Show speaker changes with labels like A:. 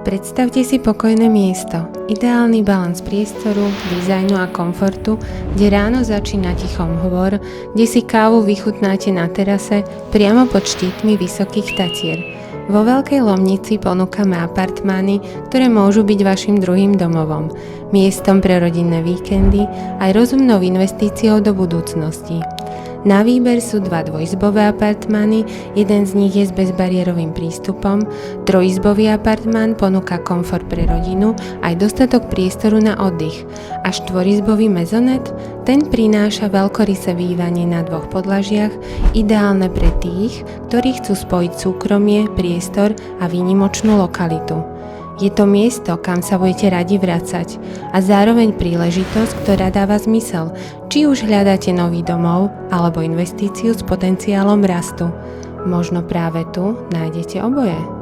A: Predstavte si pokojné miesto, ideálny balans priestoru, dizajnu a komfortu, kde ráno začína tichom hvor, kde si kávu vychutnáte na terase priamo pod štítmi vysokých Tatier. Vo Veľkej Lomnici ponúkame apartmány, ktoré môžu byť vašim druhým domovom, miestom pre rodinné víkendy aj rozumnou investíciou do budúcnosti. Na výber sú 2 dvojizbové apartmány, jeden z nich je s bezbariérovým prístupom, trojizbový apartmán ponúka komfort pre rodinu aj dostatok priestoru na oddych a štvorizbový mezonet, ten prináša veľkorysé bývanie na 2 podlažiach, ideálne pre tých, ktorí chcú spojiť súkromie, priestor a výnimočnú lokalitu. Je to miesto, kam sa budete radi vracať a zároveň príležitosť, ktorá dáva zmysel, či už hľadáte nový domov alebo investíciu s potenciálom rastu. Možno práve tu nájdete oboje.